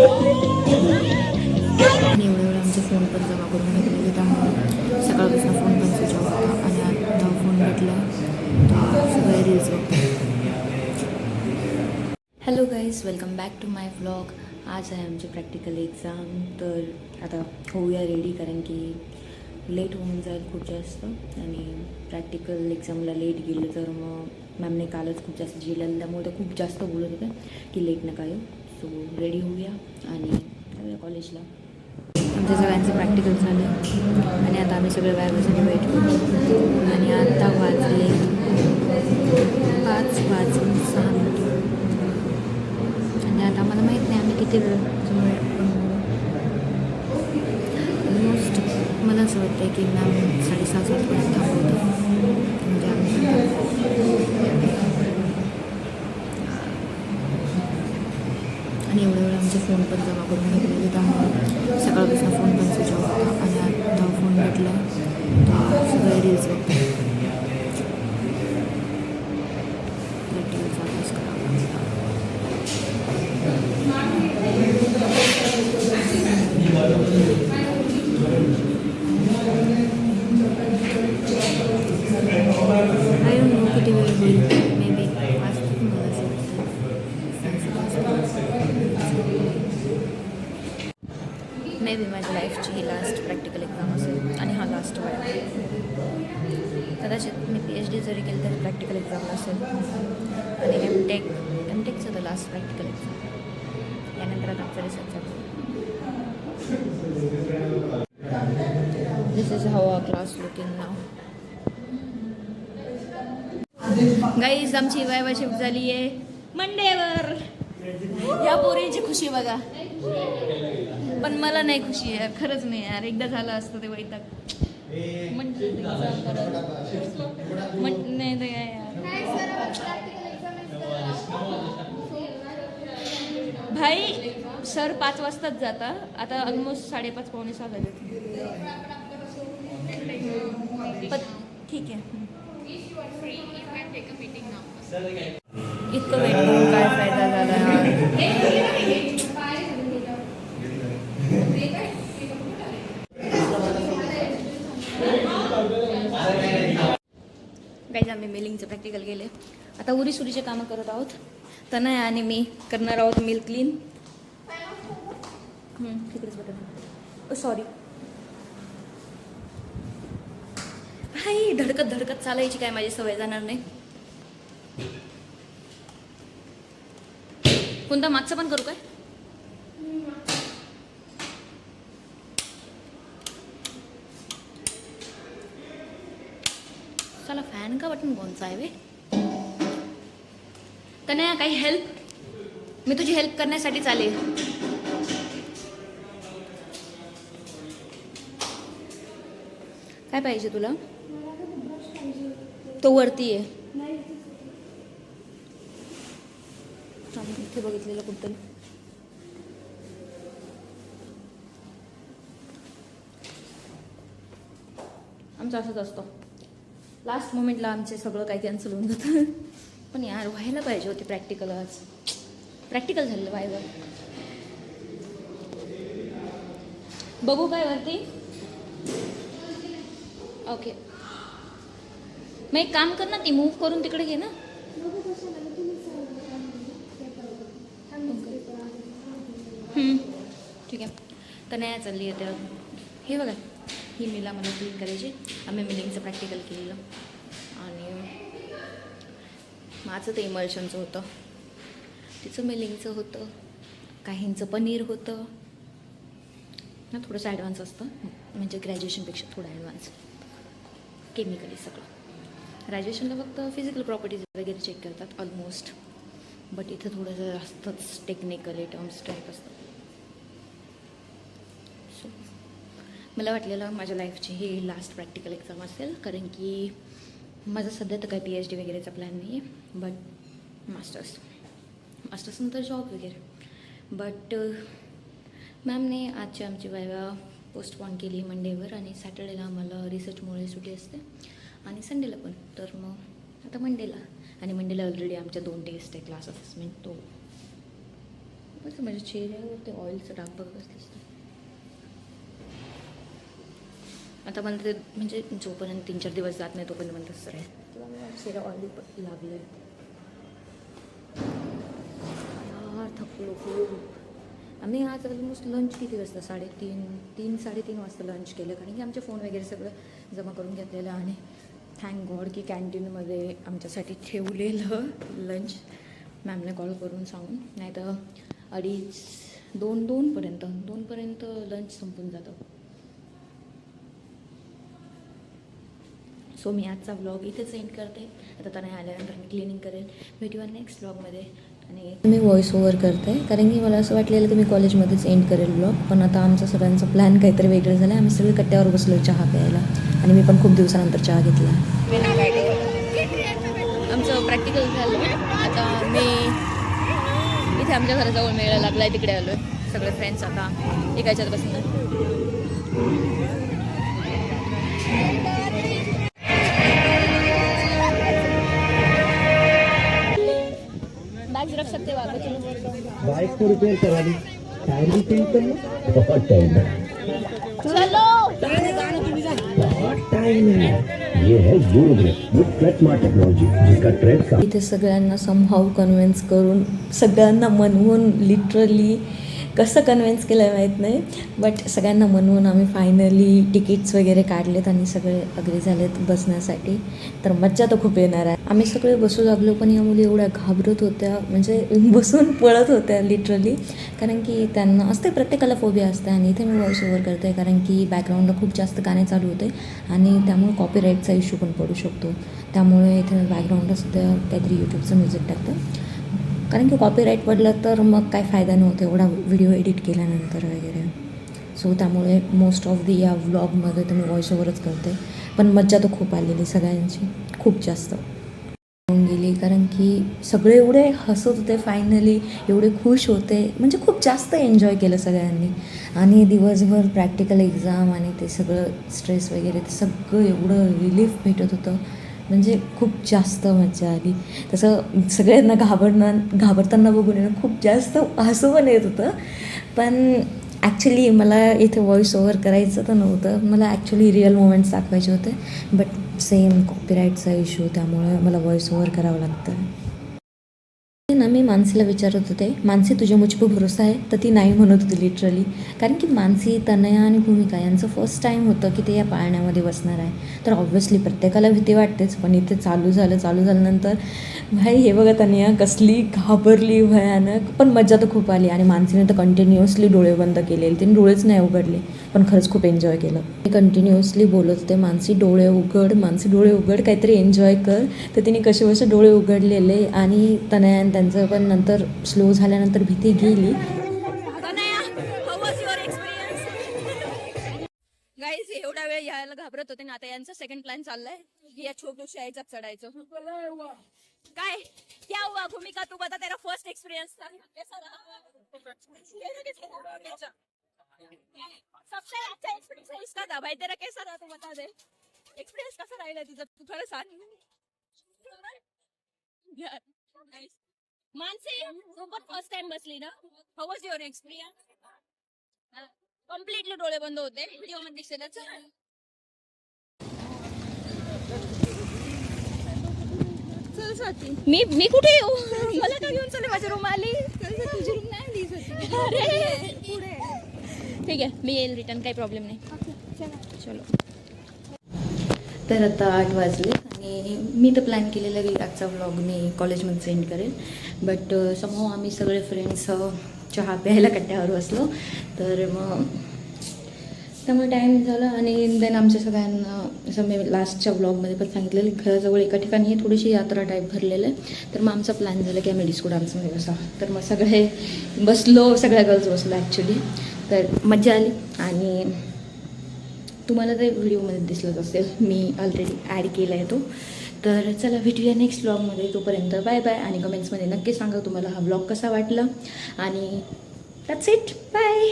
आणि एवढे आमचे फोन पण जमा करून घेतलेले, त्यामुळे सकाळपासून फोन पण स्विच ऑफ होता. आणि आता फोन भेटला तर सगळे रील्स बघतो. Hello guys, welcome back to my vlog. आज आहे आमची प्रॅक्टिकल एक्झाम. तर आता होऊया रेडी, कारण की लेट होऊन जाईल खूप जास्त. आणि प्रॅक्टिकल एक्झामला लेट गेलं तर मग मॅमने कालच खूप जास्त जिल्ह्याला, त्यामुळे ते खूप जास्त बोलत होते की लेट नका येऊ. सो रेडी होऊया आणि जाऊया कॉलेजला. आमच्या सगळ्यांचं प्रॅक्टिकल झालं आणि आता आम्ही सगळे वायवासाठी वेट करतो. आणि आता वाजले 5:06. आणि आता आम्हाला माहीत नाही आम्ही किती वेळ ऑलमोस्ट. मला असं वाटतं की मॅम 6:30-7 थांबवतो, म्हणजे आम्ही आणि एवढ्या वेळ आमचे फोन पण जमा करून घेतलेले, त्यामुळे सकाळपासून फोन पण स्विच ऑफ होता. आणि आता फोन भेटला तर सगळे रील्स बघतो. प्रॅक्टिकलचा अभ्यास करावा लागला. आय डोंट नो किती वेळ होईल, मे बी वाजतात मला असं वाटतं. मे बी माझ्या लाईफची ही लास्ट प्रॅक्टिकल एक्झाम असेल. आणि हा लास्ट वेळ कदाचित मी PhD जरी केलं तरी प्रॅक्टिकल एक्झाम नसेल. आणि एमटेकचं तर लास्ट प्रॅक्टिकल एक्झाम. यानंतर आता आमचा रिसर्च चालू. This is how our class looking now. Guys, आमची वायवा शिफ्ट झाली आहे मंडेवर. या पोरींची खुशी बघा, पण मला नाही खुशी यार, खरंच नाही यार. एकदा झालं असतं ते वैताग. नाही तर काय यार भाई. सर 5 वाजताच जाता, आता ऑलमोस्ट 5:30-5:45 झाले. पण ठीक आहे, इतकं वेट करून काय फायदा झाला यार. गाईज, आम्ही मेलिंगचं प्रॅक्टिकल केले. आता उरीसुरीचे कामं करत आहोत. तनय आणि मी करणार आहोत मिल क्लीन. तिकडेच बघा. सॉरी भाई, धडकत चालायची काय माझी सवय जाणार नाही. कोणता मागचं पण करू काय? चला, फॅन का बटन कोणचा आहे वे? तनया, काही हेल्प? मी तुझी हेल्प करण्यासाठी चालेल. काय पाहिजे तुला? तो वरती आहे. इथे बघितलेलं कुठतरी. आमचं असंच असतं, लास्ट मोमेंटला आमचे सगळं काही कॅन्सल होऊन जातं. पण यार, व्हायला पाहिजे होती प्रॅक्टिकल. आज प्रॅक्टिकल झालं व्हायवर. बघू काय वरती. ओके, मग एक काम कर ना, ती मूव्ह करून तिकडे घे ना. ठीक आहे. तर नाही चालली आहे त्या. हे बघा, ही मिला मला क्लीन करायची. आम्ही मिलिंगचं प्रॅक्टिकल केलेलं. आणि माझं ते इमल्शनचं होतं, तिचं मिलिंगचं होतं, काहींचं पनीर होतं ना. थोडंसं ॲडव्हान्स असतं, म्हणजे ग्रॅज्युएशनपेक्षा थोडं ॲडव्हान्स. केमिकली सगळं. ग्रॅज्युएशनला फक्त फिजिकल प्रॉपर्टीज वगैरे चेक करतात ऑलमोस्ट, बट इथं थोडंसं जास्तच टेक्निकली टर्म्स टाईप असतं. सो मला वाटलेलं माझ्या लाईफची ही लास्ट प्रॅक्टिकल एक्झाम असेल, कारण की माझं सध्या तर काही PhD वगैरेचा प्लॅन नाही आहे. बट मास्टर्सनंतर जॉब वगैरे. बट मॅमने आजची आमची वायवा पोस्टपोन केली मंडेवर. आणि सॅटर्डेला आम्हाला रिसर्चमुळे सुट्टी असते, आणि संडेला पण. तर मग आता मंडेला. आणि मंडेला ऑलरेडी आमच्या 2 टेस्ट आहे, क्लास असेसमेंट. तो कसं माझ्या चेहऱ्यावर ते ऑइलचं डाग बघतच दिसतं. आता मला ते म्हणजे जोपर्यंत 3-4 दिवस जात नाही तोपर्यंत मला तसं राहील. तेव्हा मला चेहरा ऑइली लागलं आहे. थकलो खूप. आम्ही आज ऑलमोस्ट लंच किती वाजता 3:30 वाजता लंच केलं, कारण की आमचे फोन वगैरे सगळं जमा करून घेतलेलं आणि थँक गॉड की कॅन्टीनमध्ये आमच्यासाठी ठेवलेलं लंच मॅमने कॉल करून सांगून, नाही तर 2:30पर्यंत लंच संपून जातं. सो मी आजचा व्लॉग इथेच एंड करते. आता त्याने आल्यानंतर मी क्लिनिंग करेल. भेटूया नेक्स्ट व्लॉगमध्ये. आणि मी व्हॉइस ओव्हर करते कारण की मला असं वाटलेलं की मी कॉलेजमध्येच एंड करेल व्लॉग, पण आता आमचा सगळ्यांचा प्लॅन काहीतरी वेगळं झालं. आम्ही सगळे कट्ट्यावर बसलो चहा प्यायला आणि मी पण खूप दिवसानंतर चहा घेतला. आमचं प्रॅक्टिकल झालं. आता मी इथे आमच्या घराजवळ मेळा लागला आहे, तिकडे आलो आहे. सगळे फ्रेंड्स आता एकाच्यात बसणार. बैग रख सकते हो आप? बाइक को रिपेयर करा दी, टायर भी चेंज कर लो, बहुत टाइम है। चलो बहुत टाइम है। ये है यूरोब्रेक विथ फ्लैट टेक्नोलॉजी, जिसका ट्रेड का इथे सगळ्यांना समहाऊ कन्व्हिन्स करून, सगळ्यांना मनवून, लिटरली कसं कन्व्हिन्स केलं आहे माहीत नाही, बट सगळ्यांना मनवून आम्ही फायनली तिकीट्स वगैरे काढलेत आणि सगळे अग्री झालेत बसण्यासाठी. तर मज्जा तर खूप येणार आहे. आम्ही सगळे बसू लागलो, पण या मुली एवढ्या घाबरत होत्या, म्हणजे बसून पळत होत्या लिटरली, कारण की त्यांना असते, प्रत्येकाला फोबिया असते. आणि इथे मी व्हॉइस ओव्हर करते कारण की बॅकग्राऊंडला खूप जास्त गाणे चालू होते आणि त्यामुळे कॉपीराईटचा इश्यू पण पडू शकतो. त्यामुळे इथे मी बॅकग्राऊंडला सुद्धा काहीतरी यूट्यूबचं म्युझिक टाकतं, कारण की कॉपीराईट पडलं तर मग काय फायदा नव्हता एवढा व्हिडिओ एडिट केल्यानंतर वगैरे. सो त्यामुळे मोस्ट ऑफ दी या व्लॉगमध्ये तर मी व्हॉइस ओव्हरच करते. पण मज्जा तर खूप आलेली सगळ्यांची, खूप जास्त होऊन गेली, कारण की सगळे एवढे हसत होते फायनली, एवढे खुश होते, म्हणजे खूप जास्त एन्जॉय केलं सगळ्यांनी. आणि दिवसभर प्रॅक्टिकल एक्झाम आणि ते सगळं स्ट्रेस वगैरे ते सगळं एवढं रिलीफ भेटत होतं, म्हणजे खूप जास्त मजा आली. तसं सगळ्यांना घाबरताना बघून येणं खूप जास्त हसू पण येत होतं. पण ॲक्च्युली मला इथे व्हॉइस ओव्हर करायचं तर नव्हतं, मला ॲक्च्युली रिअल मोमेंट्स दाखवायचे होते, बट सेम कॉपीराईटचा इश्यू, त्यामुळे मला व्हॉइस ओव्हर करावं लागतं ना. मी मानसीला विचारत होते, मानसी तुझे मुझपे भरोसा आहे, तर ती नाही म्हणत होती लिटरली, कारण की मानसी, तनया आणि भूमिका यांचं फर्स्ट टाईम होतं की ते या पाळण्यामध्ये बसणार आहे. तर ऑब्व्हियसली प्रत्येकाला भीती वाटतेच, पण इथे चालू झाल्यानंतर भाई हे बघा, तनया कसली घाबरली भयानक, पण मजा तर खूप आली. आणि मानसीने तर कंटिन्युअसली डोळे बंद केलेले, तिने डोळेच नाही उघडले, पण खरंच खूप एन्जॉय केलं. मी कंटिन्युअसली बोलत होते, मानसी डोळे उघड, काहीतरी एन्जॉय कर. तर तिने कसे डोळे उघडलेले आणि तनया त्यांचं पण नंतर स्लो झाल्यानंतर भीती गेली. गाईज एवढा वेळ यायला घाबरत होते ना, आता यांचा सेकंड प्लॅन चाललाय की या छोट्याशा यायच्यात चढायचं. काय क्या हुआ भूमिका, तू बता तेरा फर्स्ट एक्सपीरियंस कैसा रहा? सबसे अच्छा एक्सपीरियंस इसका था भाई, तेरा कैसा रहा तू बता दे. एक्सपीरियंस कसा राहिला तुझा, तू थोडं सांग. मानसी तू पण फर्स्ट टाइम बसली ना, हाऊ वाज युअर एक्सपीरियन्स? कम्प्लिटली डोळे बंद होते, व्हिडिओ मध्ये दिसतच. मी कुठे येऊ, मला का घेऊन चालले, माझ्या रूम आली, तुझी रूम नाही दिसत. अरे पुढे ठीक आहे, मी येईल रिटर्न, काही प्रॉब्लेम नाही. चलो. तर आता 8 वाजले आणि मी तर प्लॅन केलेलं की आजचा व्लॉग मी कॉलेजमध्ये सेंड करेल, बट समहाऊ आम्ही सगळे फ्रेंड्स चहा प्यायला कट्ट्यावर बसलो. तर मग त्यामुळे टाईम झाला. आणि देन आमच्या सगळ्यांना, असं मी लास्टच्या व्लॉगमध्ये पण सांगितलेलं, घराजवळ एका ठिकाणी थोडीशी यात्रा टाईप भरलेलं आहे. तर मग आमचा प्लॅन झाला की आम्ही डिस्को डान्समध्ये बसा. तर मग सगळे बसलो, सगळ्या गर्ल्स बसलो ॲक्च्युली. तर मजा आली आणि तुम्हाला ते व्हिडिओमध्ये दिसलंच असेल, मी ऑलरेडी ॲड केला आहे तो. तर चला भेटूया नेक्स्ट व्लॉगमध्ये, तोपर्यंत बाय बाय. आणि कमेंट्समध्ये नक्की सांगा तुम्हाला हा व्लॉग कसा वाटला. आणि दॅट्स इट, बाय.